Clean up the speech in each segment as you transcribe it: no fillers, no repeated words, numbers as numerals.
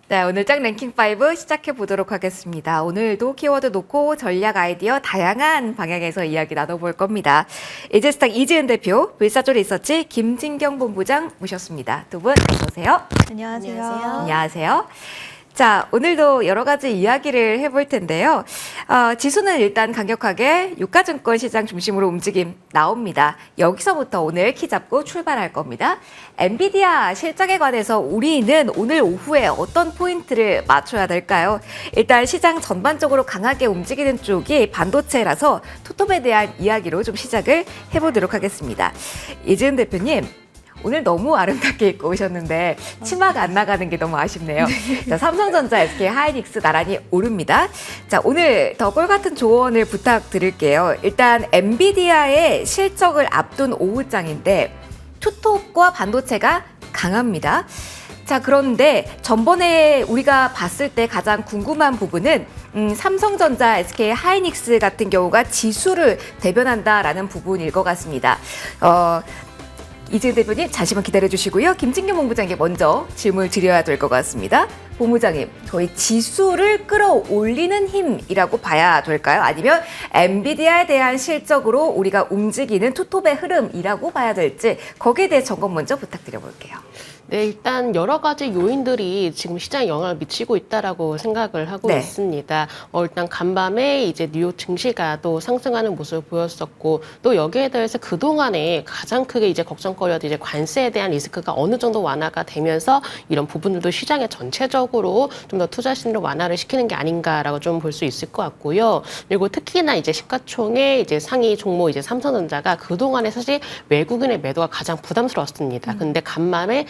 네, 오늘 짝 랭킹 5 시작해 보도록 하겠습니다. 오늘도 키워드 놓고 전략 아이디어 다양한 방향에서 이야기 나눠볼 겁니다. 이제스탁 이지은 대표, 불사조 리서치 김진경 본부장 모셨습니다. 두 분 어서 오세요. 안녕하세요. 안녕하세요. 자, 오늘도 여러 가지 이야기를 해볼 텐데요. 지수는 일단 강력하게 유가증권 시장 중심으로 움직임 나옵니다. 여기서부터 오늘 키 잡고 출발할 겁니다. 엔비디아 실적에 관해서 우리는 오늘 오후에 어떤 포인트를 맞춰야 될까요? 일단 시장 전반적으로 강하게 움직이는 쪽이 반도체라서 투톱에 대한 이야기로 좀 시작을 해보도록 하겠습니다. 이지은 대표님. 오늘 너무 아름답게 입고 오셨는데 치마가 안 나가는 게 너무 아쉽네요. 자, 삼성전자, SK 하이닉스 나란히 오릅니다. 자, 오늘 더 꿀 같은 조언을 부탁드릴게요. 일단 엔비디아의 실적을 앞둔 오후장인데 투톱과 반도체가 강합니다. 자, 그런데 전번에 우리가 봤을 때 가장 궁금한 부분은 삼성전자, SK 하이닉스 같은 경우가 지수를 대변한다라는 부분일 것 같습니다. 이지은 대표님 잠시만 기다려 주시고요. 김진경 본부장에게 먼저 질문을 드려야 될 것 같습니다. 본부장님, 저희 지수를 끌어올리는 힘이라고 봐야 될까요? 아니면 엔비디아에 대한 실적으로 우리가 움직이는 투톱의 흐름이라고 봐야 될지 거기에 대해 점검 먼저 부탁드려 볼게요. 네, 일단 여러 가지 요인들이 지금 시장에 영향을 미치고 있다라고 생각을 하고 네. 있습니다. 일단 간밤에 이제 뉴욕 증시가 또 상승하는 모습을 보였었고, 또 여기에 대해서 그동안에 가장 크게 이제 걱정거리였던 이제 관세에 대한 리스크가 어느 정도 완화가 되면서 이런 부분들도 시장에 전체적으로 좀 더 투자 심리를 완화를 시키는 게 아닌가라고 좀 볼 수 있을 것 같고요. 그리고 특히나 이제 시가총의 이제 상위 종목 이제 삼성전자가 그동안에 사실 외국인의 매도가 가장 부담스러웠습니다. 근데 간만에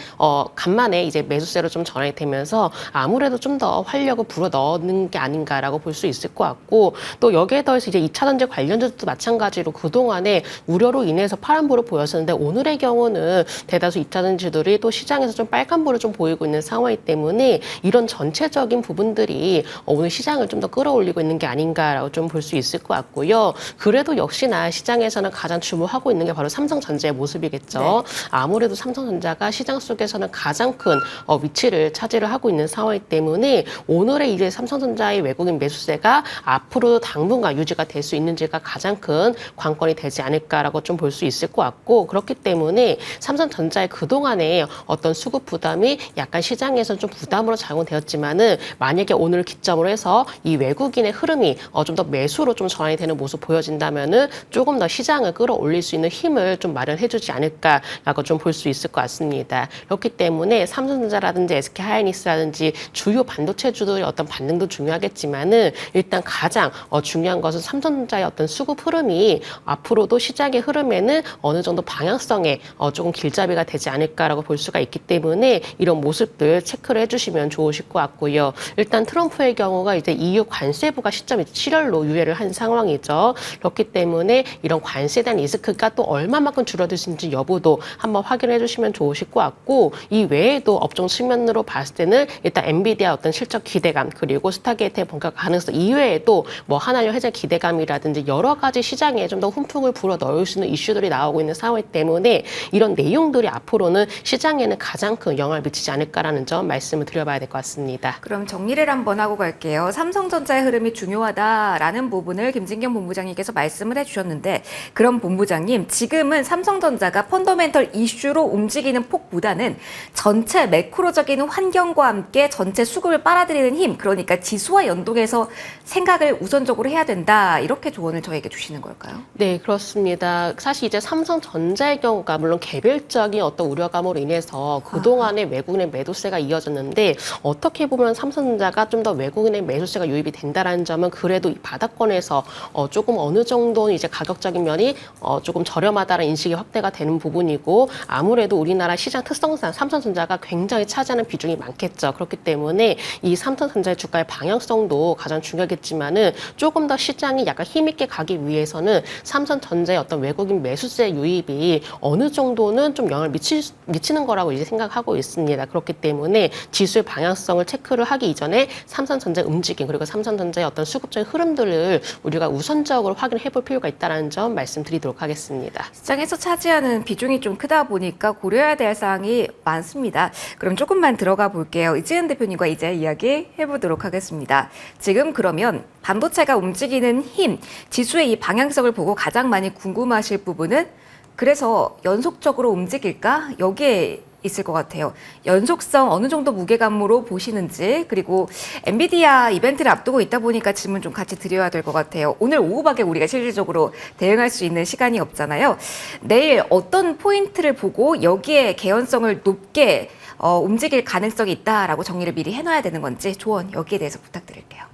이제 매수세로 좀 전환이 되면서 아무래도 좀 더 활력을 불어 넣는 게 아닌가라고 볼 수 있을 것 같고, 또 여기에 더해서 이제 2차 전지 관련주도 마찬가지로 그동안에 우려로 인해서 파란불을 보였었는데 오늘의 경우는 대다수 2차 전지들이 또 시장에서 좀 빨간불을 좀 보이고 있는 상황이기 때문에 이런 전체적인 부분들이 오늘 시장을 좀 더 끌어올리고 있는 게 아닌가라고 좀 볼 수 있을 것 같고요. 그래도 역시나 시장에서는 가장 주목하고 있는 게 바로 삼성전자의 모습이겠죠. 네. 아무래도 삼성전자가 시장 속에서는 가장 큰 위치를 차지를 하고 있는 상황이기 때문에 오늘의 이제 삼성전자의 외국인 매수세가 앞으로도 당분간 유지가 될 수 있는지가 가장 큰 관건이 되지 않을까라고 좀 볼 수 있을 것 같고, 그렇기 때문에 삼성전자의 그동안의 어떤 수급 부담이 약간 시장에서 좀 부담으로 작용되었지만은 만약에 오늘 기점으로 해서 이 외국인의 흐름이 좀 더 매수로 좀 전환이 되는 모습 보여진다면은 조금 더 시장을 끌어올릴 수 있는 힘을 좀 마련해주지 않을까라고 좀 볼 수 있을 것 같습니다. 그렇기 때문에 삼성전자라든지 SK 하이닉스라든지 주요 반도체주들의 어떤 반등도 중요하겠지만은 일단 가장 중요한 것은 삼성전자의 어떤 수급 흐름이 앞으로도 시장의 흐름에는 어느 정도 방향성에 조금 길잡이가 되지 않을까라고 볼 수가 있기 때문에 이런 모습들 체크를 해주시면 좋으실 것 같고요. 일단 트럼프의 경우가 이제 EU 관세부가 시점이 7월로 유예를 한 상황이죠. 그렇기 때문에 이런 관세에 대한 리스크가 또 얼마만큼 줄어들 수 있는지 여부도 한번 확인해 주시면 좋으실 것 같고, 이 외에도 업종 측면으로 봤을 때는 일단 엔비디아 어떤 실적 기대감, 그리고 스타게이트의 본격 가능성 이외에도 뭐 한한령 해제 기대감이라든지 여러 가지 시장에 좀 더 훈풍을 불어 넣을 수 있는 이슈들이 나오고 있는 상황이기 때문에 이런 내용들이 앞으로는 시장에는 가장 큰 영향을 미치지 않을까라는 점 말씀을 드려봐야 될 것 같습니다. 그럼 정리를 한번 하고 갈게요. 삼성전자의 흐름이 중요하다라는 부분을 김진경 본부장님께서 말씀을 해주셨는데, 그럼 본부장님, 지금은 삼성전자가 펀더멘털 이슈로 움직이는 폭보다는 전체 매크로적인 환경과 함께 전체 수급을 빨아들이는 힘, 그러니까 지수와 연동해서 생각을 우선적으로 해야 된다, 이렇게 조언을 저에게 주시는 걸까요? 네, 그렇습니다. 사실 이제 삼성전자의 경우가 물론 개별적인 어떤 우려감으로 인해서 그동안에 외국인의 매도세가 이어졌는데, 어떻게 보면 삼성전자가 좀 더 외국인의 매수세가 유입이 된다라는 점은 그래도 이 바닥권에서 조금 어느 정도는 이제 가격적인 면이 조금 저렴하다는 인식이 확대가 되는 부분이고, 아무래도 우리나라 시장 특성상 삼성전자가 굉장히 차지하는 비중이 많겠죠. 그렇기 때문에 이 삼성전자의 주가의 방향성도 가장 중요하겠지만은 조금 더 시장이 약간 힘있게 가기 위해서는 삼성전자의 어떤 외국인 매수세 유입이 어느 정도는 좀 영향을 미치는 거라고 이제 생각하고 있습니다. 그렇기 때문에 지수의 방향성을 체크를 하기 이전에 삼성전자의 움직임, 그리고 삼성전자의 어떤 수급적인 흐름들을 우리가 우선적으로 확인해 볼 필요가 있다는 점 말씀드리도록 하겠습니다. 시장에서 차지하는 비중이 좀 크다 보니까 고려해야 될 사항이 많습니다. 그럼 조금만 들어가 볼게요. 이지은 대표님과 이제 이야기 해보도록 하겠습니다. 지금 그러면 반도체가 움직이는 힘, 지수의 이 방향성을 보고 가장 많이 궁금하실 부분은 그래서 연속적으로 움직일까? 여기에 있을 것 같아요. 연속성 어느 정도 무게감으로 보시는지, 그리고 엔비디아 이벤트를 앞두고 있다 보니까 질문 좀 같이 드려야 될 것 같아요. 오늘 오후밖에 우리가 실질적으로 대응할 수 있는 시간이 없잖아요. 내일 어떤 포인트를 보고 여기에 개연성을 높게 움직일 가능성이 있다라고 정리를 미리 해놔야 되는 건지 조언 여기에 대해서 부탁드릴게요.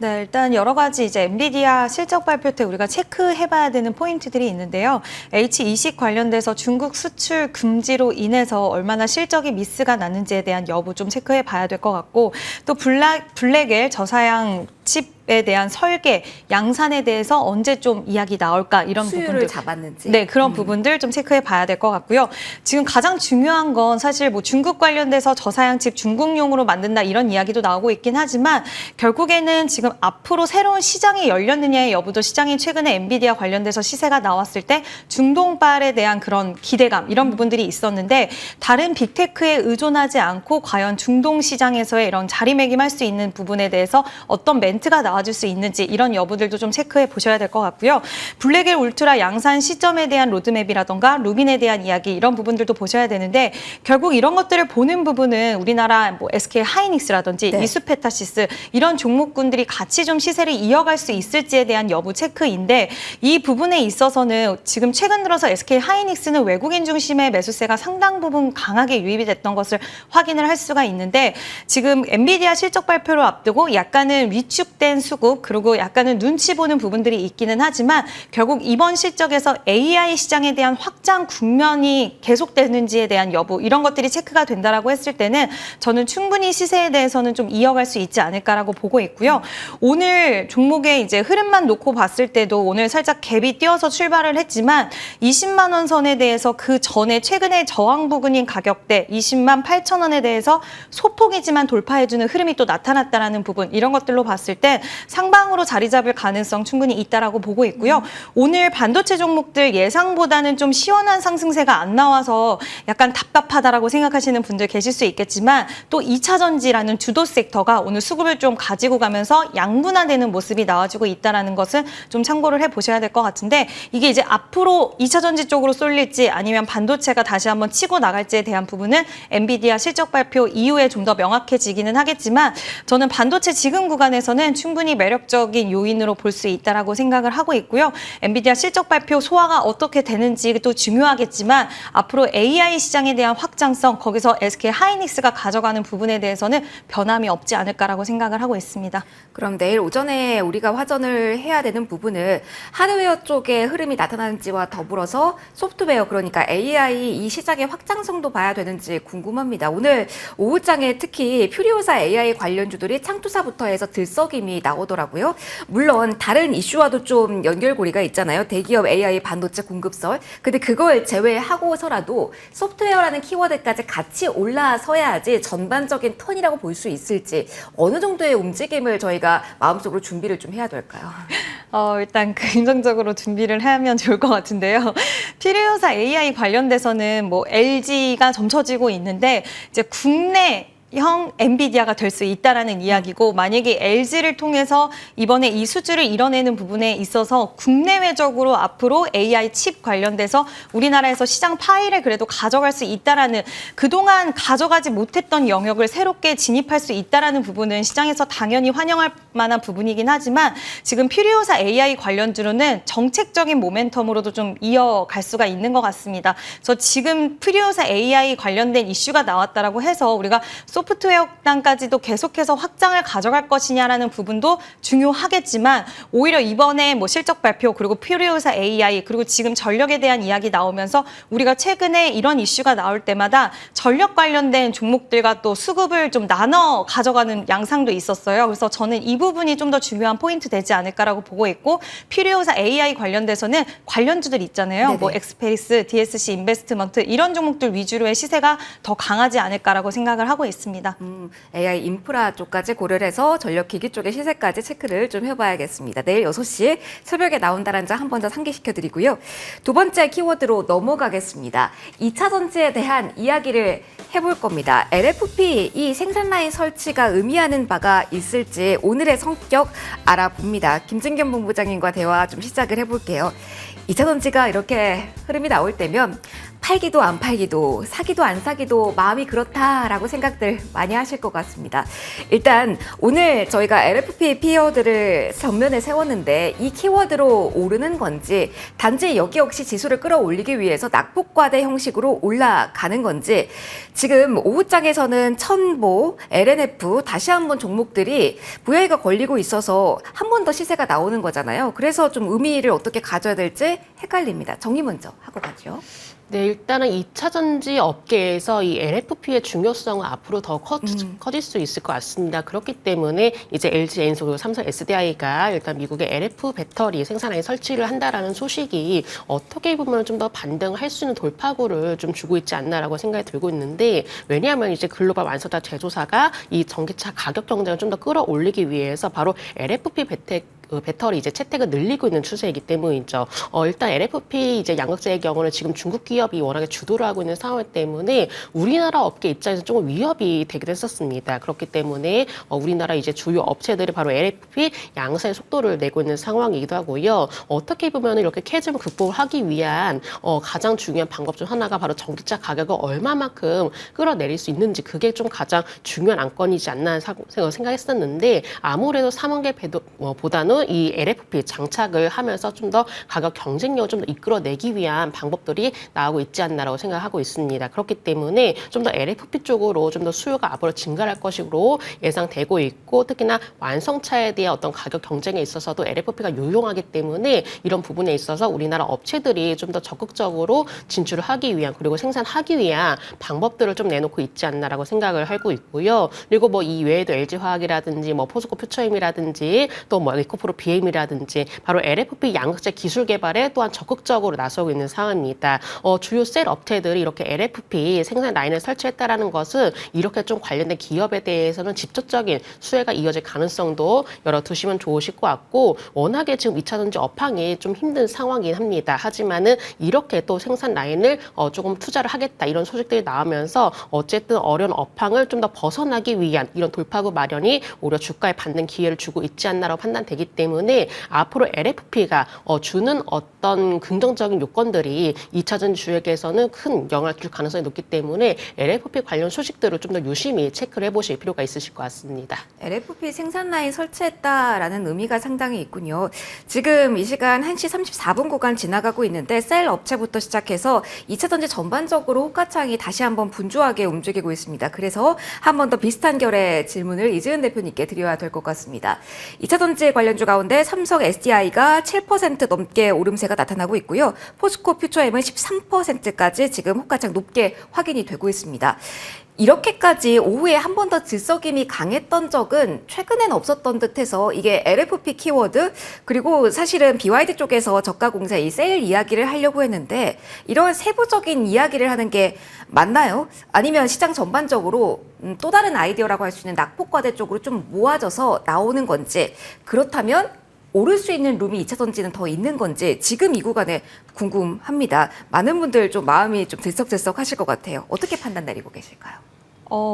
네, 일단 여러 가지 이제 엔비디아 실적 발표 때 우리가 체크해봐야 되는 포인트들이 있는데요. H20 관련돼서 중국 수출 금지로 인해서 얼마나 실적이 미스가 났는지에 대한 여부 좀 체크해봐야 될 것 같고, 또 블랙엘 저사양 칩에 대한 설계, 양산에 대해서 언제 좀 이야기 나올까 이런 수율을 부분들 잡았는지. 네, 그런 부분들 좀 체크해 봐야 될 것 같고요. 지금 가장 중요한 건 사실 뭐 중국 관련돼서 저사양 칩 중국용으로 만든다 이런 이야기도 나오고 있긴 하지만 결국에는 지금 앞으로 새로운 시장이 열렸느냐의 여부도 시장이 최근에 엔비디아 관련돼서 시세가 나왔을 때 중동발에 대한 그런 기대감 이런 부분들이 있었는데 다른 빅테크에 의존하지 않고 과연 중동 시장에서의 이런 자리매김할 수 있는 부분에 대해서 어떤 멘트가 나와줄 수 있는지 이런 여부들도 좀 체크해 보셔야 될 것 같고요. 블랙엘 울트라 양산 시점에 대한 로드맵이라던가 루빈에 대한 이야기 이런 부분들도 보셔야 되는데 결국 이런 것들을 보는 부분은 우리나라 뭐 SK 하이닉스라든지 네. 이수페타시스 이런 종목군들이 같이 좀 시세를 이어갈 수 있을지에 대한 여부 체크인데 이 부분에 있어서는 지금 최근 들어서 SK 하이닉스는 외국인 중심의 매수세가 상당 부분 강하게 유입이 됐던 것을 확인을 할 수가 있는데 지금 엔비디아 실적 발표를 앞두고 약간은 위축된 수급 그리고 약간은 눈치 보는 부분들이 있기는 하지만 결국 이번 실적에서 AI 시장에 대한 확장 국면이 계속되는지에 대한 여부 이런 것들이 체크가 된다라고 했을 때는 저는 충분히 시세에 대해서는 좀 이어갈 수 있지 않을까라고 보고 있고요. 오늘 종목의 이제 흐름만 놓고 봤을 때도 오늘 살짝 갭이 뛰어서 출발을 했지만 20만 원 선에 대해서 그 전에 최근에 저항 부근인 가격대 20만 8천 원에 대해서 소폭이지만 돌파해주는 흐름이 또 나타났다라는 부분 이런 것들로 봤을 때 상방으로 자리 잡을 가능성 충분히 있다라고 보고 있고요. 오늘 반도체 종목들 예상보다는 좀 시원한 상승세가 안 나와서 약간 답답하다라고 생각하시는 분들 계실 수 있겠지만 또 2차 전지라는 주도 섹터가 오늘 수급을 좀 가지고 가면서 양분화되는 모습이 나와주고 있다라는 것은 좀 참고를 해보셔야 될 것 같은데 이게 이제 앞으로 2차 전지 쪽으로 쏠릴지 아니면 반도체가 다시 한번 치고 나갈지에 대한 부분은 엔비디아 실적 발표 이후에 좀 더 명확해지기는 하겠지만 저는 반도체 지금 구간에서는 충분히 매력적인 요인으로 볼 수 있다라고 생각을 하고 있고요. 엔비디아 실적 발표 소화가 어떻게 되는지도 중요하겠지만 앞으로 AI 시장에 대한 확장성 거기서 SK 하이닉스가 가져가는 부분에 대해서는 변함이 없지 않을까라고 생각을 하고 있습니다. 그럼 내일 오전에 우리가 화전을 해야 되는 부분은 하드웨어 쪽의 흐름이 나타나는지와 더불어서 소프트웨어 그러니까 AI 이 시장의 확장성도 봐야 되는지 궁금합니다. 오늘 오후장에 특히 퓨리오사 AI 관련주들이 창투사부터 해서 들썩임이 나오더라고요. 물론 다른 이슈와도 좀 연결고리가 있잖아요. 대기업 AI 반도체 공급설. 근데 그걸 제외하고서라도 소프트웨어라는 키워드까지 같이 올라서야지 전반적인 턴이라고 볼 수 있을지 어느 정도의 움직임을 저희가 마음속으로 준비를 좀 해야 될까요? 일단 긍정적으로 준비를 하면 좋을 것 같은데요. 퓨리오사 AI 관련돼서는 뭐 LG가 점쳐지고 있는데 이제 국내 형 엔비디아가 될 수 있다라는 이야기고 만약에 LG를 통해서 이번에 이 수주를 이뤄내는 부분에 있어서 국내외적으로 앞으로 AI 칩 관련돼서 우리나라에서 시장 파일을 그래도 가져갈 수 있다라는 그동안 가져가지 못했던 영역을 새롭게 진입할 수 있다라는 부분은 시장에서 당연히 환영할 만한 부분이긴 하지만 지금 퓨리오사 AI 관련주로는 정책적인 모멘텀으로도 좀 이어갈 수가 있는 것 같습니다. 그래서 지금 퓨리오사 AI 관련된 이슈가 나왔다라고 해서 우리가 소프트웨어 단까지도 계속해서 확장을 가져갈 것이냐라는 부분도 중요하겠지만 오히려 이번에 뭐 실적 발표 그리고 퓨리오사 AI 그리고 지금 전력에 대한 이야기 나오면서 우리가 최근에 이런 이슈가 나올 때마다 전력 관련된 종목들과 또 수급을 좀 나눠 가져가는 양상도 있었어요. 그래서 저는 이 부분이 좀 더 중요한 포인트 되지 않을까라고 보고 있고 퓨리오사 AI 관련돼서는 관련주들 있잖아요. 네네. 뭐 엑스페리스, DSC 인베스트먼트 이런 종목들 위주로의 시세가 더 강하지 않을까라고 생각을 하고 있습니다. 있습니다. AI 인프라 쪽까지 고려를 해서 전력기기 쪽의 시세까지 체크를 좀 해봐야겠습니다. 내일 6시 새벽에 나온다는 점 한 번 더 상기시켜드리고요. 두 번째 키워드로 넘어가겠습니다. 2차 전지에 대한 이야기를 해볼 겁니다. LFP 이 생산 라인 설치가 의미하는 바가 있을지 오늘의 성격 알아봅니다. 김진겸 본부장님과 대화 좀 시작을 해볼게요. 2차 전지가 이렇게 흐름이 나올 때면 팔기도 안 팔기도 사기도 안 사기도 마음이 그렇다라고 생각들 많이 하실 것 같습니다. 일단 오늘 저희가 LFP 키워드를 전면에 세웠는데 이 키워드로 오르는 건지 단지 여기 역시 지수를 끌어올리기 위해서 낙폭과대 형식으로 올라가는 건지 지금 오후장에서는 천보, LNF 다시 한번 종목들이 부여가 걸리고 있어서 한 번 더 시세가 나오는 거잖아요. 그래서 좀 의미를 어떻게 가져야 될지 헷갈립니다. 정리 먼저 하고 가죠. 네, 일단은 2차 전지 업계에서 이 LFP의 중요성은 앞으로 더 커질 수 있을 것 같습니다. 그렇기 때문에 이제 LG 엔소 그리고 삼성 SDI가 일단 미국의 LF 배터리 생산라인 설치를 한다라는 소식이 어떻게 보면 좀 더 반등할 수 있는 돌파구를 좀 주고 있지 않나라고 생각이 들고 있는데 왜냐하면 이제 글로벌 완성차 제조사가 이 전기차 가격 경쟁을 좀 더 끌어올리기 위해서 바로 LFP 배터리 이제 채택을 늘리고 있는 추세이기 때문이죠. 일단 LFP 이제 양극재의 경우는 지금 중국 기업이 워낙에 주도를 하고 있는 상황 때문에 우리나라 업계 입장에서 조금 위협이 되기도 했었습니다. 그렇기 때문에 우리나라 이제 주요 업체들이 바로 LFP 양산의 속도를 내고 있는 상황이기도 하고요. 어떻게 보면 이렇게 캐즘을 극복을 하기 위한 가장 중요한 방법 중 하나가 바로 전기차 가격을 얼마만큼 끌어내릴 수 있는지 그게 좀 가장 중요한 안건이지 않나 생각했었는데 아무래도 3원계보다는 이 LFP 장착을 하면서 좀 더 가격 경쟁력을 좀 더 이끌어내기 위한 방법들이 나오고 있지 않나라고 생각하고 있습니다. 그렇기 때문에 좀 더 LFP 쪽으로 좀 더 수요가 앞으로 증가할 것으로 예상되고 있고 특히나 완성차에 대한 어떤 가격 경쟁에 있어서도 LFP가 유용하기 때문에 이런 부분에 있어서 우리나라 업체들이 좀 더 적극적으로 진출을 하기 위한 그리고 생산하기 위한 방법들을 좀 내놓고 있지 않나라고 생각을 하고 있고요. 그리고 뭐 이 외에도 LG화학이라든지 뭐 포스코 퓨처임이라든지 또 뭐 에코프로 BM이라든지 바로 LFP 양극재 기술 개발에 또한 적극적으로 나서고 있는 상황입니다. 주요 셀 업체들이 이렇게 LFP 생산 라인을 설치했다라는 것은 이렇게 좀 관련된 기업에 대해서는 직접적인 수혜가 이어질 가능성도 열어두시면 좋으실 것 같고 워낙에 지금 2차 전지 업황이 좀 힘든 상황이긴 합니다. 하지만은 이렇게 또 생산 라인을 조금 투자를 하겠다 이런 소식들이 나오면서 어쨌든 어려운 업황을 좀 더 벗어나기 위한 이런 돌파구 마련이 오히려 주가에 받는 기회를 주고 있지 않나라고 판단되기 때문에 앞으로 LFP가 주는 어떤 긍정적인 요건들이 2차 전지 주역에서는 큰 영향을 줄 가능성이 높기 때문에 LFP 관련 소식들을 좀 더 유심히 체크를 해보실 필요가 있으실 것 같습니다. LFP 생산 라인 설치했다라는 의미가 상당히 있군요. 지금 이 시간 1시 34분 구간 지나가고 있는데 셀 업체부터 시작해서 2차 전지 전반적으로 호가창이 다시 한번 분주하게 움직이고 있습니다. 그래서 한 번 더 비슷한 결의 질문을 이지은 대표님께 드려야 될 것 같습니다. 2차 전지 관련주 가운데 삼성 SDI가 7% 넘게 오름세가 나타나고 있고요. 포스코 퓨처엠은 13%까지 지금 호가창 높게 확인이 되고 있습니다. 이렇게까지 오후에 한 번 더 들썩임이 강했던 적은 최근엔 없었던 듯해서 이게 LFP 키워드 그리고 사실은 BYD 쪽에서 저가 공사 이 세일 이야기를 하려고 했는데 이런 세부적인 이야기를 하는 게 맞나요? 아니면 시장 전반적으로 또 다른 아이디어라고 할 수 있는 낙폭과대 쪽으로 좀 모아져서 나오는 건지 그렇다면 오를 수 있는 룸이 2차 전지는 더 있는 건지 지금 이 구간에 궁금합니다. 많은 분들 좀 마음이 좀 들썩들썩 하실 것 같아요. 어떻게 판단 내리고 계실까요?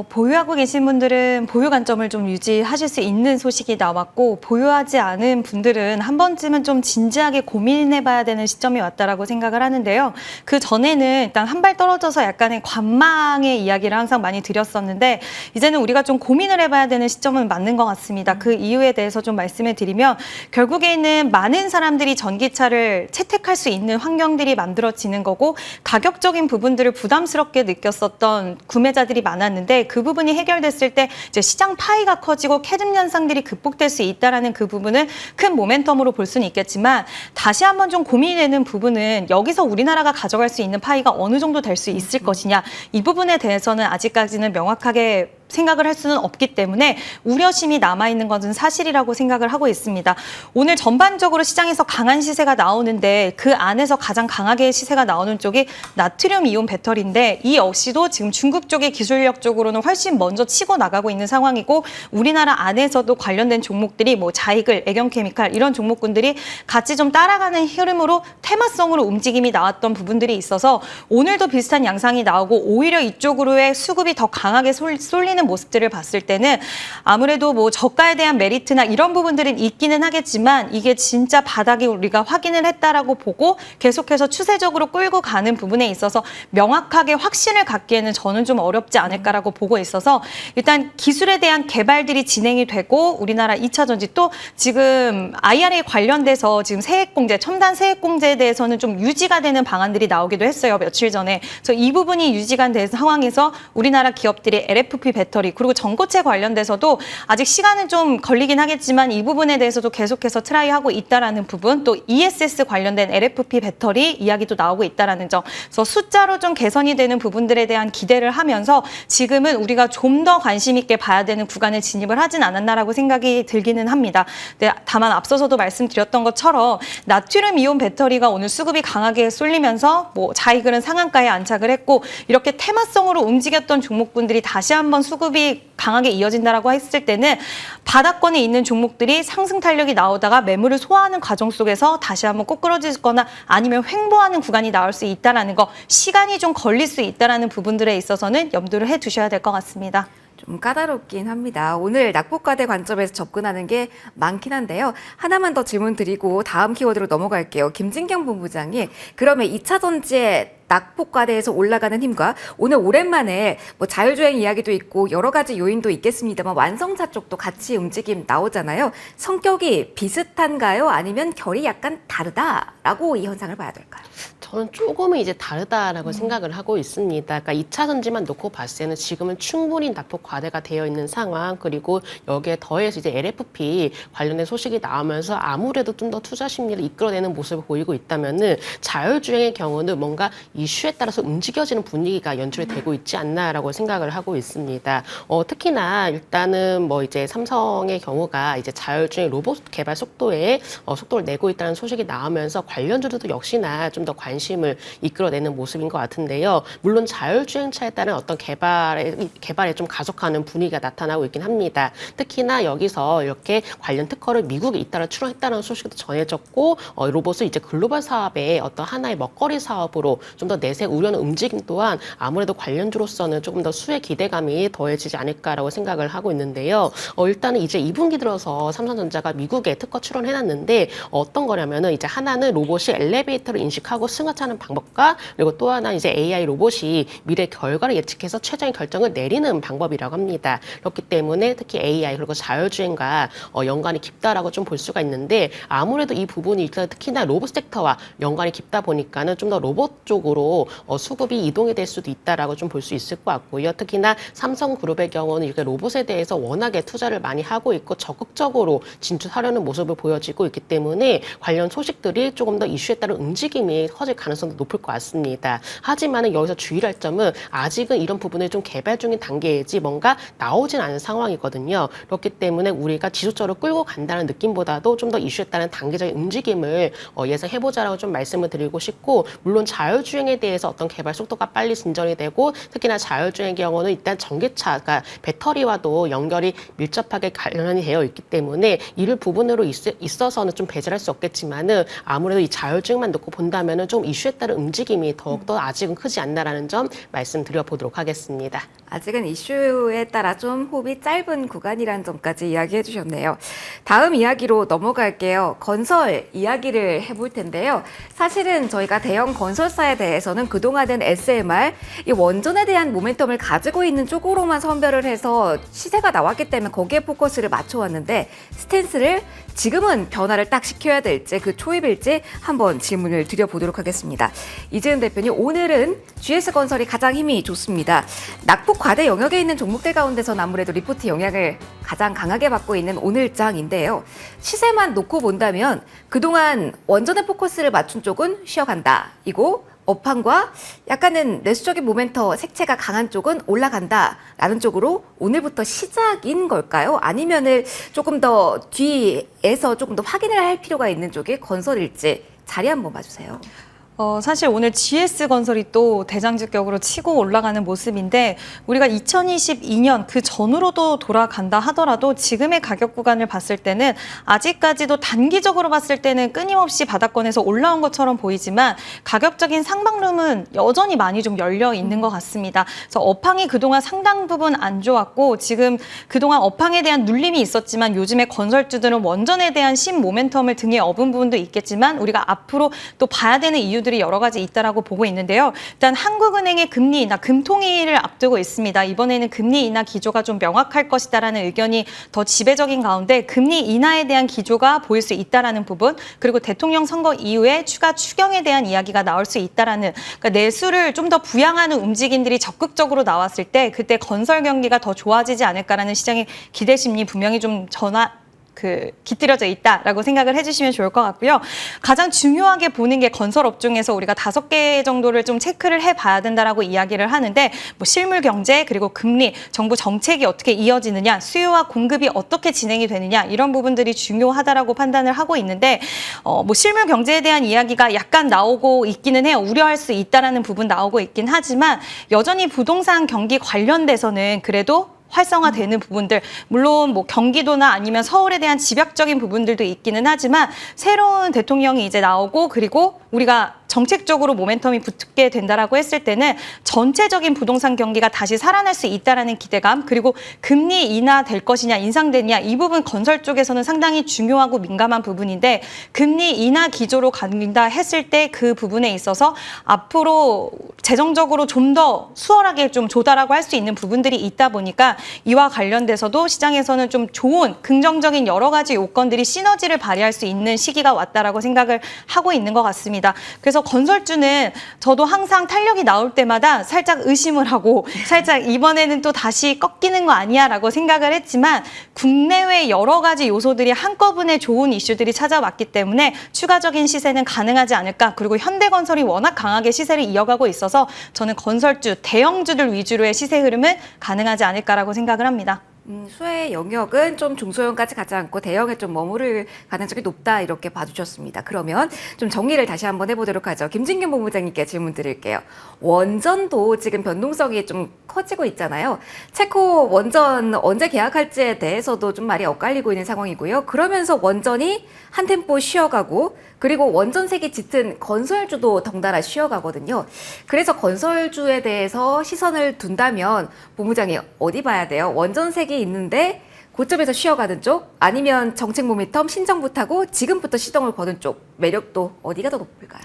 보유하고 계신 분들은 보유 관점을 좀 유지하실 수 있는 소식이 나왔고 보유하지 않은 분들은 한 번쯤은 좀 진지하게 고민해봐야 되는 시점이 왔다라고 생각을 하는데요. 그 전에는 일단 한 발 떨어져서 약간의 관망의 이야기를 항상 많이 드렸었는데 이제는 우리가 좀 고민을 해봐야 되는 시점은 맞는 것 같습니다. 그 이유에 대해서 좀 말씀을 드리면 결국에는 많은 사람들이 전기차를 채택할 수 있는 환경들이 만들어지는 거고 가격적인 부분들을 부담스럽게 느꼈었던 구매자들이 많았는데 그 부분이 해결됐을 때 이제 시장 파이가 커지고 캐즘 현상들이 극복될 수 있다라는 그 부분은 큰 모멘텀으로 볼 수는 있겠지만 다시 한번 좀 고민이 되는 부분은 여기서 우리나라가 가져갈 수 있는 파이가 어느 정도 될 수 있을 것이냐 이 부분에 대해서는 아직까지는 명확하게 생각을 할 수는 없기 때문에 우려심이 남아있는 것은 사실이라고 생각을 하고 있습니다. 오늘 전반적으로 시장에서 강한 시세가 나오는데 그 안에서 가장 강하게 시세가 나오는 쪽이 나트륨 이온 배터리인데 이 역시도 지금 중국 쪽의 기술력적으로는 훨씬 먼저 치고 나가고 있는 상황이고 우리나라 안에서도 관련된 종목들이 뭐 자이글, 애경케미칼 이런 종목군들이 같이 좀 따라가는 흐름으로 테마성으로 움직임이 나왔던 부분들이 있어서 오늘도 비슷한 양상이 나오고 오히려 이쪽으로의 수급이 더 강하게 쏠리는 모습들을 봤을 때는 아무래도 뭐 저가에 대한 메리트나 이런 부분들은 있기는 하겠지만 이게 진짜 바닥이 우리가 확인을 했다라고 보고 계속해서 추세적으로 끌고 가는 부분에 있어서 명확하게 확신을 갖기에는 저는 좀 어렵지 않을까라고 보고 있어서 일단 기술에 대한 개발들이 진행이 되고 우리나라 2차 전지 또 지금 IRA 관련돼서 지금 세액공제, 첨단 세액공제에 대해서는 좀 유지가 되는 방안들이 나오기도 했어요. 며칠 전에. 그래서 이 부분이 유지가 된 상황에서 우리나라 기업들이 LFP 배터리 그리고 전고체 관련돼서도 아직 시간은 좀 걸리긴 하겠지만 이 부분에 대해서도 계속해서 트라이하고 있다라는 부분 또 ESS 관련된 LFP 배터리 이야기도 나오고 있다라는 점 그래서 숫자로 좀 개선이 되는 부분들에 대한 기대를 하면서 지금은 우리가 좀 더 관심 있게 봐야 되는 구간에 진입을 하진 않았나라고 생각이 들기는 합니다. 네, 다만 앞서서도 말씀드렸던 것처럼 나트륨 이온 배터리가 오늘 수급이 강하게 쏠리면서 뭐 자이글은 상한가에 안착을 했고 이렇게 테마성으로 움직였던 종목군들이 다시 한번 수급이 강하게 이어진다라고 했을 때는 바닥권에 있는 종목들이 상승 탄력이 나오다가 매물을 소화하는 과정 속에서 다시 한번 꼬꾸러지거나 아니면 횡보하는 구간이 나올 수 있다라는 거 시간이 좀 걸릴 수 있다라는 부분들에 있어서는 염두를 해두셔야 될 것 같습니다. 좀 까다롭긴 합니다. 오늘 낙폭과대 관점에서 접근하는 게 많긴 한데요. 하나만 더 질문 드리고 다음 키워드로 넘어갈게요. 김진경 본부장이 그러면 2차 전지의 낙폭과대에서 올라가는 힘과 오늘 오랜만에 뭐 자율주행 이야기도 있고 여러 가지 요인도 있겠습니다만 완성차 쪽도 같이 움직임 나오잖아요. 성격이 비슷한가요? 아니면 결이 약간 다르다라고 이 현상을 봐야 될까요? 저는 조금은 이제 다르다라고 생각을 하고 있습니다. 그러니까 2차 전지만 놓고 봤을 때는 지금은 충분히 낙폭 과대가 되어 있는 상황 그리고 여기에 더해서 이제 LFP 관련된 소식이 나오면서 아무래도 좀 더 투자 심리를 이끌어내는 모습을 보이고 있다면은 자율주행의 경우는 뭔가 이슈에 따라서 움직여지는 분위기가 연출이 되고 있지 않나라고 생각을 하고 있습니다. 특히나 일단은 뭐 이제 삼성의 경우가 이제 자율주행 로봇 개발 속도에 속도를 내고 있다는 소식이 나오면서 관련주들도 역시나 좀 더 관심을 이끌어내는 모습인 것 같은데요. 물론 자율주행차에 따른 어떤 개발에 좀 가속하는 분위기가 나타나고 있긴 합니다. 특히나 여기서 이렇게 관련 특허를 미국에 잇따라 출원했다는 소식도 전해졌고 로봇을 이제 글로벌 사업의 어떤 하나의 먹거리 사업으로 좀 더 내세울 우려는 움직임 또한 아무래도 관련주로서는 조금 더 수혜 기대감이 더해지지 않을까라고 생각을 하고 있는데요. 일단은 이제 2분기 들어서 삼성전자가 미국에 특허 출원해놨는데 어떤 거냐면은 이제 하나는 로봇이 엘리베이터를 인식하고 승하차하는 방법과 그리고 또 하나 이제 AI 로봇이 미래 결과를 예측해서 최종의 결정을 내리는 방법이라고 합니다. 그렇기 때문에 특히 AI 그리고 자율주행과 연관이 깊다라고 좀 볼 수가 있는데 아무래도 이 부분이 특히나 로봇 섹터와 연관이 깊다 보니까는 좀 더 로봇 쪽으로 수급이 이동이 될 수도 있다라고 좀 볼 수 있을 것 같고요. 특히나 삼성그룹의 경우는 이렇게 로봇에 대해서 워낙에 투자를 많이 하고 있고 적극적으로 진출하려는 모습을 보여지고 있기 때문에 관련 소식들이 조금 더 이슈에 따른 움직임이 커질 가능성도 높을 것 같습니다. 하지만 여기서 주의할 점은 아직은 이런 부분을 좀 개발 중인 단계이지 뭔가 나오진 않은 상황이거든요. 그렇기 때문에 우리가 지속적으로 끌고 간다는 느낌보다도 좀 더 이슈에 따른 단계적인 움직임을 예상해보자라고 좀 말씀을 드리고 싶고 물론 자율주행에 대해서 어떤 개발 속도가 빨리 진전이 되고 특히나 자율주행의 경우는 일단 전기차가 배터리와도 연결이 밀접하게 관련이 되어 있기 때문에 이를 부분으로 있어서는 좀 배제할 수 없겠지만은 아무래도 이 자율주행만 놓고 본다면은 좀 이슈에 따른 움직임이 더욱더 아직은 크지 않나라는 점 말씀드려 보도록 하겠습니다. 아직은 이슈에 따라 좀 호흡이 짧은 구간이라는 점까지 이야기해 주셨네요. 다음 이야기로 넘어갈게요. 건설 이야기를 해볼 텐데요. 사실은 저희가 대형 건설사에 대해서는 그동안은 SMR, 이 원전에 대한 모멘텀을 가지고 있는 쪽으로만 선별을 해서 시세가 나왔기 때문에 거기에 포커스를 맞춰왔는데 스탠스를 지금은 변화를 딱 시켜야 될지 그 초입일지 한번 질문을 드려보도록 하겠습니다. 이재은 대표님, 오늘은 GS건설이 가장 힘이 좋습니다. 낙폭 과대 영역에 있는 종목들 가운데서는 아무래도 리포트 영향을 가장 강하게 받고 있는 오늘장인데요. 시세만 놓고 본다면 그동안 원전에 포커스를 맞춘 쪽은 쉬어간다. 이고 업황과 약간은 내수적인 모멘터 색채가 강한 쪽은 올라간다라는 쪽으로 오늘부터 시작인 걸까요? 아니면은 조금 더 뒤에서 조금 더 확인을 할 필요가 있는 쪽이 건설일지 자리 한번 봐주세요. 사실 오늘 GS건설이 또 대장주격으로 치고 올라가는 모습인데 우리가 2022년 그 전으로도 돌아간다 하더라도 지금의 가격 구간을 봤을 때는 아직까지도 단기적으로 봤을 때는 끊임없이 바닥권에서 올라온 것처럼 보이지만 가격적인 상방룸은 여전히 많이 좀 열려 있는 것 같습니다. 그래서 업황이 그동안 상당 부분 안 좋았고 지금 그동안 업황에 대한 눌림이 있었지만 요즘에 건설주들은 원전에 대한 신모멘텀을 등에 업은 부분도 있겠지만 우리가 앞으로 또 봐야 되는 이유들이 여러 가지 있다라고 보고 있는데요. 일단 한국은행의 금리 인하, 금통위를 앞두고 있습니다. 이번에는 금리 인하 기조가 좀 명확할 것이다라는 의견이 더 지배적인 가운데 금리 인하에 대한 기조가 보일 수 있다라는 부분, 그리고 대통령 선거 이후에 추가 추경에 대한 이야기가 나올 수 있다라는, 그러니까 내수를 좀 더 부양하는 움직임들이 적극적으로 나왔을 때 그때 건설 경기가 더 좋아지지 않을까라는 시장의 기대 심리 분명히 좀 깃들여져 있다라고 생각을 해주시면 좋을 것 같고요. 가장 중요하게 보는 게 건설업 중에서 우리가 5개 정도를 좀 체크를 해봐야 된다라고 이야기를 하는데 뭐 실물 경제, 그리고 금리, 정부 정책이 어떻게 이어지느냐, 수요와 공급이 어떻게 진행이 되느냐 이런 부분들이 중요하다라고 판단을 하고 있는데 뭐 실물 경제에 대한 이야기가 약간 나오고 있기는 해요. 우려할 수 있다라는 부분 나오고 있긴 하지만 여전히 부동산 경기 관련돼서는 그래도 활성화되는 부분들, 물론 뭐 경기도나 아니면 서울에 대한 집약적인 부분들도 있기는 하지만 새로운 대통령이 이제 나오고 그리고 우리가 정책적으로 모멘텀이 붙게 된다라고 했을 때는 전체적인 부동산 경기가 다시 살아날 수 있다라는 기대감, 그리고 금리 인하 될 것이냐 인상되느냐 이 부분 건설 쪽에서는 상당히 중요하고 민감한 부분인데 금리 인하 기조로 간다 했을 때 그 부분에 있어서 앞으로 재정적으로 좀 더 수월하게 좀 조달하고 할 수 있는 부분들이 있다 보니까 이와 관련돼서도 시장에서는 좀 좋은 긍정적인 여러 가지 요건들이 시너지를 발휘할 수 있는 시기가 왔다라고 생각을 하고 있는 것 같습니다. 그래서 건설주는 저도 항상 탄력이 나올 때마다 살짝 의심을 하고 살짝 이번에는 또 다시 꺾이는 거 아니야 라고 생각을 했지만 국내외 여러 가지 요소들이 한꺼번에 좋은 이슈들이 찾아왔기 때문에 추가적인 시세는 가능하지 않을까. 그리고 현대건설이 워낙 강하게 시세를 이어가고 있어서 저는 건설주, 대형주들 위주로의 시세 흐름은 가능하지 않을까라고 생각을 합니다. 수혜 영역은 좀 중소형까지 가지 않고 대형에 좀 머무를 가능성이 높다 이렇게 봐주셨습니다. 그러면 좀 정리를 다시 한번 해보도록 하죠. 김진경 본부장님께 질문 드릴게요. 원전도 지금 변동성이 좀 커지고 있잖아요. 체코 원전 언제 계약할지에 대해서도 좀 말이 엇갈리고 있는 상황이고요. 그러면서 원전이 한 템포 쉬어가고 그리고 원전색이 짙은 건설주도 덩달아 쉬어가거든요. 그래서 건설주에 대해서 시선을 둔다면 본부장이 어디 봐야 돼요? 원전색이 있는데 고점에서 쉬어가는 쪽, 아니면 정책 모멘텀 신정부 타고 지금부터 시동을 거는 쪽, 매력도 어디가 더 높을까요?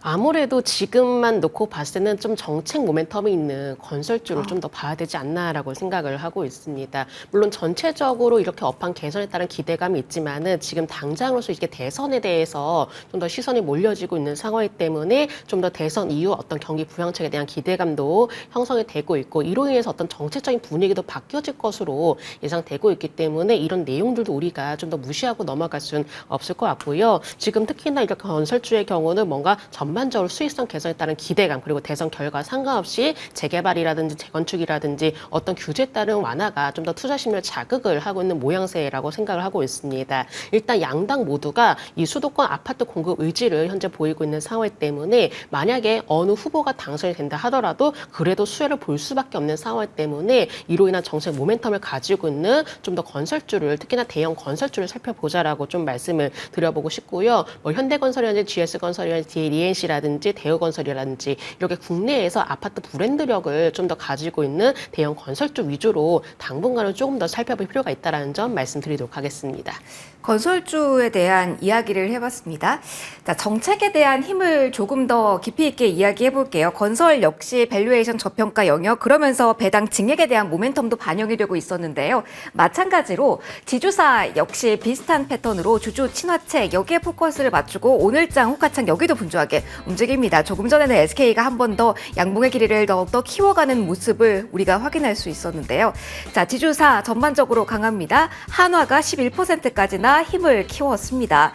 아무래도 지금만 놓고 봤을 때는 좀 정책 모멘텀이 있는 건설주를 좀 더 봐야 되지 않나라고 생각을 하고 있습니다. 물론 전체적으로 이렇게 업황 개선에 따른 기대감이 있지만은 지금 당장으로서 이게 대선에 대해서 좀 더 시선이 몰려지고 있는 상황이기 때문에 좀 더 대선 이후 어떤 경기 부양책에 대한 기대감도 형성이 되고 있고 이로 인해서 어떤 정책적인 분위기도 바뀌어질 것으로 예상되고 있기 때문에 이런 내용들도 우리가 좀 더 무시하고 넘어갈 수는 없을 것 같고요. 지금 특히나 이렇게 건설주의 경우는 뭔가 전반적으로 수익성 개선에 따른 기대감, 그리고 대선 결과 상관없이 재개발이라든지 재건축이라든지 어떤 규제에 따른 완화가 좀 더 투자 심리를 자극을 하고 있는 모양새라고 생각을 하고 있습니다. 일단 양당 모두가 이 수도권 아파트 공급 의지를 현재 보이고 있는 상황이기 때문에 만약에 어느 후보가 당선이 된다 하더라도 그래도 수혜를 볼 수밖에 없는 상황이기 때문에 이로 인한 정책 모멘텀을 가지고 있는 좀 더 건설주를, 특히나 대형 건설주를 살펴보자라고 좀 말씀을 드려보고 싶고요. 뭐 현대건설이라든지 GS건설이라든지 리엔시라든지 대우건설이라든지 이렇게 국내에서 아파트 브랜드력을 좀 더 가지고 있는 대형 건설주 위주로 당분간은 조금 더 살펴볼 필요가 있다는 점 말씀드리도록 하겠습니다. 건설주에 대한 이야기를 해봤습니다. 자, 정책에 대한 힘을 조금 더 깊이 있게 이야기해 볼게요. 건설 역시 밸류에이션 저평가 영역, 그러면서 배당 증액에 대한 모멘텀도 반영이 되고 있었는데요. 마찬가지 마찬가지로 지주사 역시 비슷한 패턴으로 주주 친화책 여기에 포커스를 맞추고 오늘장 호가창 여기도 분주하게 움직입니다. 조금 전에는 SK가 한 번 더 양봉의 길이를 더욱더 키워가는 모습을 우리가 확인할 수 있었는데요. 자, 지주사 전반적으로 강합니다. 한화가 11%까지나 힘을 키웠습니다.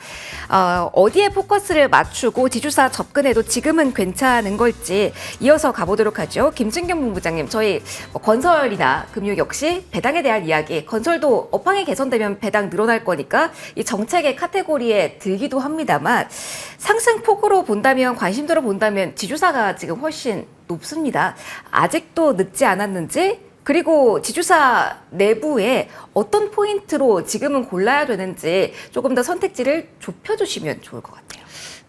어디에 포커스를 맞추고 지주사 접근해도 지금은 괜찮은 걸지 이어서 가보도록 하죠. 김진경 본부장님, 저희 건설이나 금융 역시 배당에 대한 이야기, 건설도 업황이 개선되면 배당 늘어날 거니까 이 정책의 카테고리에 들기도 합니다만 상승폭으로 본다면, 관심도로 본다면 지주사가 지금 훨씬 높습니다. 아직도 늦지 않았는지, 그리고 지주사 내부에 어떤 포인트로 지금은 골라야 되는지 조금 더 선택지를 좁혀주시면 좋을 것 같아요.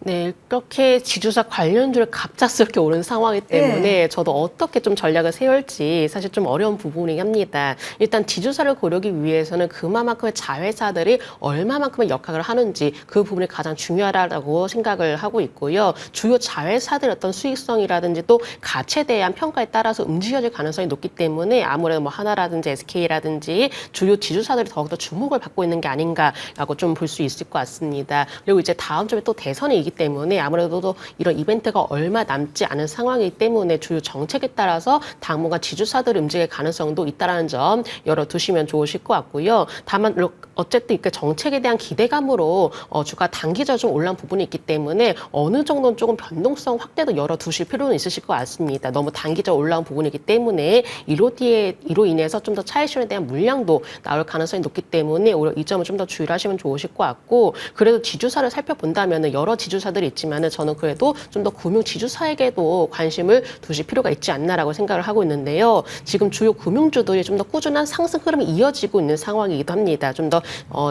네, 이렇게 지주사 관련주를 갑작스럽게 오른 상황이기 때문에 네. 저도 어떻게 좀 전략을 세울지 사실 좀 어려운 부분이긴 합니다. 일단 지주사를 고르기 위해서는 그만큼의 자회사들이 얼마만큼의 역할을 하는지 그 부분이 가장 중요하다고 생각을 하고 있고요. 주요 자회사들의 어떤 수익성이라든지 또 가치에 대한 평가에 따라서 움직여질 가능성이 높기 때문에 아무래도 뭐 하나라든지 SK라든지 주요 지주사들이 더욱더 주목을 받고 있는 게 아닌가라고 좀 볼 수 있을 것 같습니다. 그리고 이제 다음 주에 또 대선이 때문에 아무래도 이런 이벤트가 얼마 남지 않은 상황이기 때문에 주요 정책에 따라서 당분간 지주사들 움직일 가능성도 있다는 점 열어두시면 좋으실 것 같고요. 다만 어쨌든 이렇게 정책에 대한 기대감으로 주가 단기적으로 좀 올라온 부분이 있기 때문에 어느 정도는 조금 변동성 확대도 열어두실 필요는 있으실 것 같습니다. 너무 단기적으로 올라온 부분이기 때문에 이로 인해서 좀 더 차익 실현에 대한 물량도 나올 가능성이 높기 때문에 오히려 이 점을 좀 더 주의를 하시면 좋으실 것 같고, 그래도 지주사를 살펴본다면 여러 지주사들이 있지만은 저는 그래도 좀 더 금융 지주사에게도 관심을 두실 필요가 있지 않나라고 생각을 하고 있는데요. 지금 주요 금융주들이 좀 더 꾸준한 상승 흐름이 이어지고 있는 상황이기도 합니다. 좀 더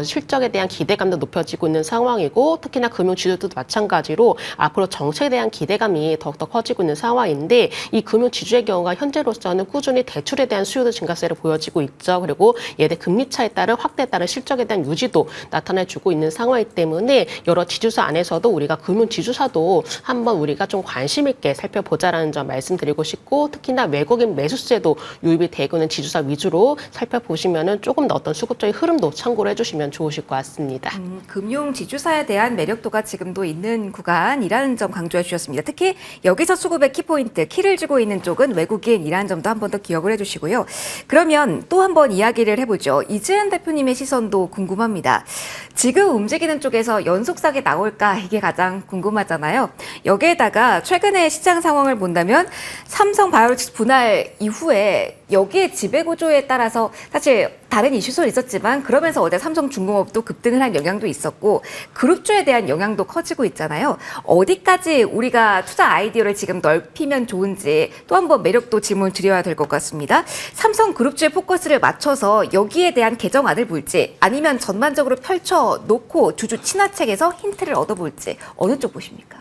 실적에 대한 기대감도 높여지고 있는 상황이고, 특히나 금융 지주들도 마찬가지로 앞으로 정책에 대한 기대감이 더욱더 커지고 있는 상황인데, 이 금융 지주의 경우가 현재로서는 꾸준히 대출에 대한 수요도 증가세를 보여지고 있죠. 그리고 예대 금리 차에 따른 확대에 따른 실적에 대한 유지도 나타내주고 있는 상황이기 때문에 여러 지주사 안에서도 우리가 금융 지주사도 한번 우리가 좀 관심 있게 살펴보자라는 점 말씀드리고 싶고, 특히나 외국인 매수세도 유입이 되고 있는 지주사 위주로 살펴보시면은 조금 더 어떤 수급적인 흐름도 참고를 해주시면 좋으실 것 같습니다. 금융 지주사에 대한 매력도가 지금도 있는 구간이라는 점 강조해 주셨습니다. 특히 여기서 수급의 키포인트, 키를 주고 있는 쪽은 외국인이라는 점도 한 번 더 기억을 해주시고요. 그러면 또 한 번 이야기를 해보죠. 이지은 대표님의 시선도 궁금합니다. 지금 움직이는 쪽에서 연속사게 나올까, 이게 가장 궁금하잖아요. 여기에다가 최근의 시장 상황을 본다면 삼성 바이오로직스 분할 이후에 여기에 지배구조에 따라서 사실 다른 이슈도 있었지만 그러면서 어제 삼성중공업도 급등을 한 영향도 있었고 그룹주에 대한 영향도 커지고 있잖아요. 어디까지 우리가 투자 아이디어를 지금 넓히면 좋은지 또 한 번 매력도 질문을 드려야 될 것 같습니다. 삼성 그룹주에 포커스를 맞춰서 여기에 대한 개정안을 볼지, 아니면 전반적으로 펼쳐놓고 주주 친화책에서 힌트를 얻어볼지, 어느 쪽 보십니까?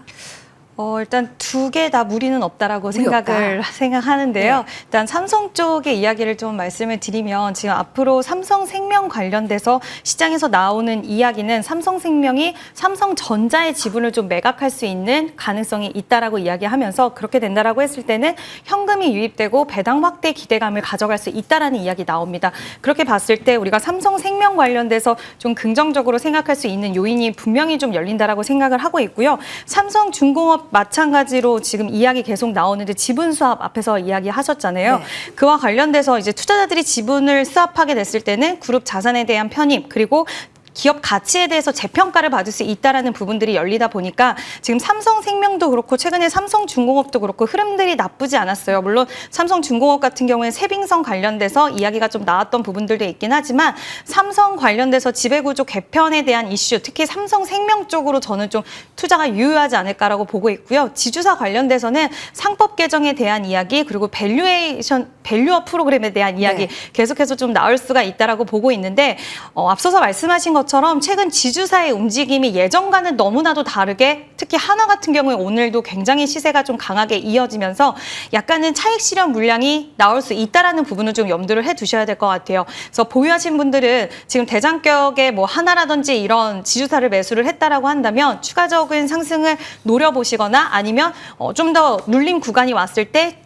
일단 두 개 다 무리는 없다라고 무리 없다. 생각하는데요. 네. 일단 삼성 쪽의 이야기를 좀 말씀을 드리면, 지금 앞으로 삼성생명 관련돼서 시장에서 나오는 이야기는 삼성생명이 삼성전자의 지분을 좀 매각할 수 있는 가능성이 있다라고 이야기하면서, 그렇게 된다라고 했을 때는 현금이 유입되고 배당 확대 기대감을 가져갈 수 있다라는 이야기 나옵니다. 그렇게 봤을 때 우리가 삼성생명 관련돼서 좀 긍정적으로 생각할 수 있는 요인이 분명히 좀 열린다라고 생각을 하고 있고요. 삼성중공업 마찬가지로 지금 이야기 계속 나오는데 지분 수합 앞에서 이야기하셨잖아요. 네. 그와 관련돼서 이제 투자자들이 지분을 수합하게 됐을 때는 그룹 자산에 대한 편입, 그리고 기업 가치에 대해서 재평가를 받을 수 있다라는 부분들이 열리다 보니까 지금 삼성생명도 그렇고 최근에 삼성중공업도 그렇고 흐름들이 나쁘지 않았어요. 물론 삼성중공업 같은 경우에 세빙선 관련돼서 이야기가 좀 나왔던 부분들도 있긴 하지만 삼성 관련돼서 지배구조 개편에 대한 이슈, 특히 삼성생명 쪽으로 저는 좀 투자가 유효하지 않을까라고 보고 있고요. 지주사 관련돼서는 상법 개정에 대한 이야기, 그리고 밸류업 프로그램에 대한 이야기 네. 계속해서 좀 나올 수가 있다라고 보고 있는데, 앞서서 말씀하신 것처럼 최근 지주사의 움직임이 예전과는 너무나도 다르게, 특히 하나 같은 경우에 오늘도 굉장히 시세가 좀 강하게 이어지면서 약간은 차익 실현 물량이 나올 수 있다라는 부분을 좀 염두를 해두셔야 될 것 같아요. 그래서 보유하신 분들은 지금 대장격의 뭐 하나라든지 이런 지주사를 매수를 했다라고 한다면 추가적인 상승을 노려보시거나, 아니면 좀 더 눌림 구간이 왔을 때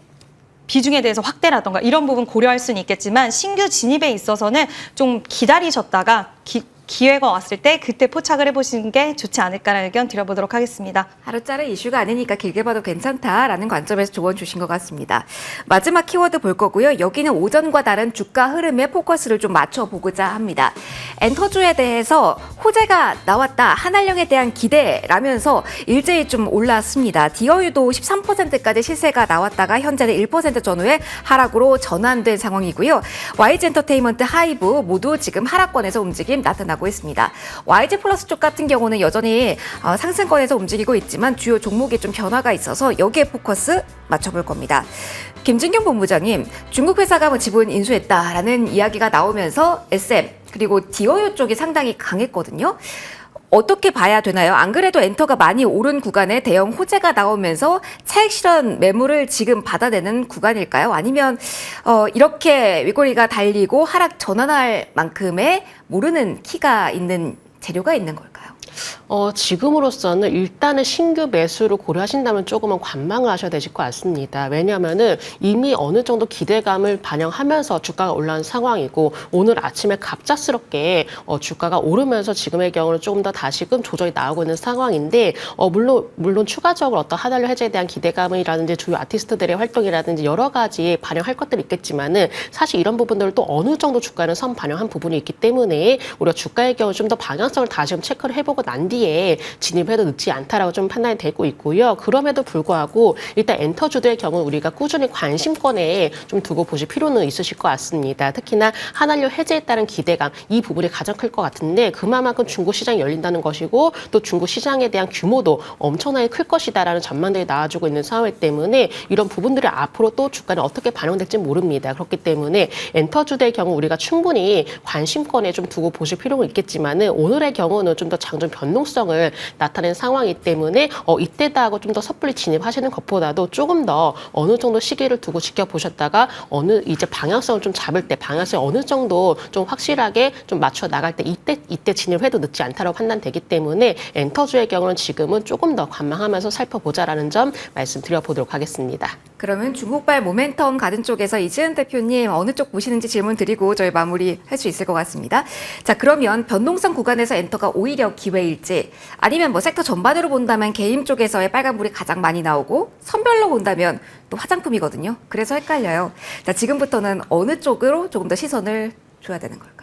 비중에 대해서 확대라던가 이런 부분 고려할 수는 있겠지만 신규 진입에 있어서는 좀 기다리셨다가 기회가 왔을 때 그때 포착을 해보시는 게 좋지 않을까라는 의견 드려보도록 하겠습니다. 하루짜리 이슈가 아니니까 길게 봐도 괜찮다라는 관점에서 조언 주신 것 같습니다. 마지막 키워드 볼 거고요. 여기는 오전과 다른 주가 흐름에 포커스를 좀 맞춰보고자 합니다. 엔터주에 대해서 호재가 나왔다. 한알령에 대한 기대라면서 일제히 좀 올랐습니다. 디어유도 13%까지 시세가 나왔다가 현재는 1% 전후의 하락으로 전환된 상황이고요. YG엔터테인먼트, 하이브 모두 지금 하락권에서 움직임 나타나고 있습니다. YG 플러스 쪽 같은 경우는 여전히 상승권에서 움직이고 있지만 주요 종목이 좀 변화가 있어서 여기에 포커스 맞춰볼 겁니다. 김진경 본부장님, 중국 회사가 뭐 지분 인수했다라는 이야기가 나오면서 SM 그리고 디어유 쪽이 상당히 강했거든요. 어떻게 봐야 되나요? 안 그래도 엔터가 많이 오른 구간에 대형 호재가 나오면서 차익 실현 매물을 지금 받아내는 구간일까요? 아니면 이렇게 윗꼬리가 달리고 하락 전환할 만큼의 모르는 키가 있는 재료가 있는 걸까요? 지금으로서는 일단은 신규 매수를 고려하신다면 조금은 관망을 하셔야 되실 것 같습니다. 왜냐하면은 이미 어느 정도 기대감을 반영하면서 주가가 올라온 상황이고 오늘 아침에 갑작스럽게 주가가 오르면서 지금의 경우는 조금 더 다시금 조정이 나오고 있는 상황인데 물론 추가적으로 어떤 한알령 해제에 대한 기대감이라든지 주요 아티스트들의 활동이라든지 여러 가지 반영할 것들이 있겠지만은 사실 이런 부분들을 또 어느 정도 주가는 선 반영한 부분이 있기 때문에 우리가 주가의 경우 좀 더 방향성을 다시금 체크를 해보고 난 뒤에 진입해도 늦지 않다라고 좀 판단이 되고 있고요. 그럼에도 불구하고 일단 엔터주들의 경우 우리가 꾸준히 관심권에 좀 두고 보실 필요는 있으실 것 같습니다. 특히나 한알령 해제에 따른 기대감 이 부분이 가장 클 것 같은데 그만큼 중국 시장이 열린다는 것이고 또 중국 시장에 대한 규모도 엄청나게 클 것이다라는 전망들이 나와주고 있는 상황이기 때문에 이런 부분들이 앞으로 또 주가는 어떻게 반영될지 모릅니다. 그렇기 때문에 엔터주들의 경우 우리가 충분히 관심권에 좀 두고 보실 필요는 있겠지만은 오늘의 경우는 좀 더 장중 변동성을 나타낸 상황이기 때문에 이때다 하고 좀 더 섣불리 진입하시는 것보다도 조금 더 어느 정도 시기를 두고 지켜보셨다가 이제 방향성을 좀 잡을 때 방향성이 어느 정도 좀 확실하게 좀 맞춰 나갈 때 이때 진입해도 늦지 않다고 판단되기 때문에 엔터주의 경우는 지금은 조금 더 관망하면서 살펴보자라는 점 말씀드려보도록 하겠습니다. 그러면 중국발 모멘텀 가든 쪽에서 이지은 대표님 어느 쪽 보시는지 질문 드리고 저희 마무리할 수 있을 것 같습니다. 자, 그러면 변동성 구간에서 엔터가 오히려 기회일지 아니면 뭐 섹터 전반으로 본다면 개인 쪽에서의 빨간불이 가장 많이 나오고 선별로 본다면 또 화장품이거든요. 그래서 헷갈려요. 자, 지금부터는 어느 쪽으로 조금 더 시선을 줘야 되는 걸까요?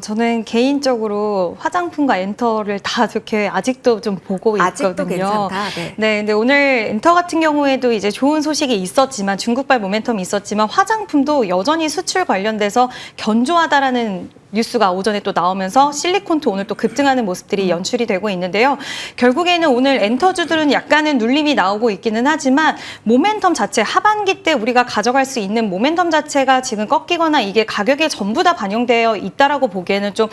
저는 개인적으로 화장품과 엔터를 다 좋게 아직도 좀 보고 있거든요. 아직도 괜찮다. 네, 근데 오늘 엔터 같은 경우에도 이제 좋은 소식이 있었지만 중국발 모멘텀이 있었지만 화장품도 여전히 수출 관련돼서 견조하다라는 뉴스가 오전에 또 나오면서 실리콘도 오늘 또 급등하는 모습들이 연출이 되고 있는데요. 결국에는 오늘 엔터주들은 약간은 눌림이 나오고 있기는 하지만 모멘텀 자체 하반기 때 우리가 가져갈 수 있는 모멘텀 자체가 지금 꺾이거나 이게 가격에 전부 다 반영되어 있다라고 보기에는 좀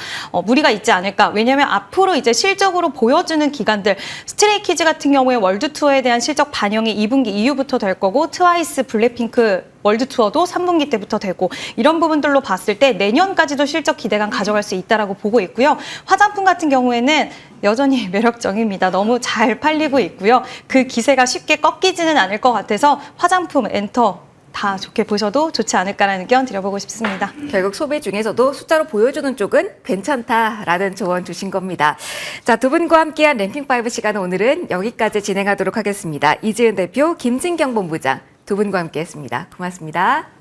무리가 있지 않을까. 왜냐하면 앞으로 이제 실적으로 보여주는 기간들 스트레이키즈 같은 경우에 월드 투어에 대한 실적 반영이 2분기 이후부터 될 거고 트와이스, 블랙핑크 월드 투어도 3분기 때부터 되고 이런 부분들로 봤을 때 내년까지도 실적 기대감 가져갈 수 있다라고 보고 있고요. 화장품 같은 경우에는 여전히 매력적입니다. 너무 잘 팔리고 있고요. 그 기세가 쉽게 꺾이지는 않을 것 같아서 화장품, 엔터 다 좋게 보셔도 좋지 않을까라는 의견 드려보고 싶습니다. 결국 소비 중에서도 숫자로 보여주는 쪽은 괜찮다라는 조언 주신 겁니다. 자, 두 분과 함께한 랭킹5 시간은 오늘은 여기까지 진행하도록 하겠습니다. 이지은 대표, 김진경 본부장 두 분과 함께했습니다. 고맙습니다.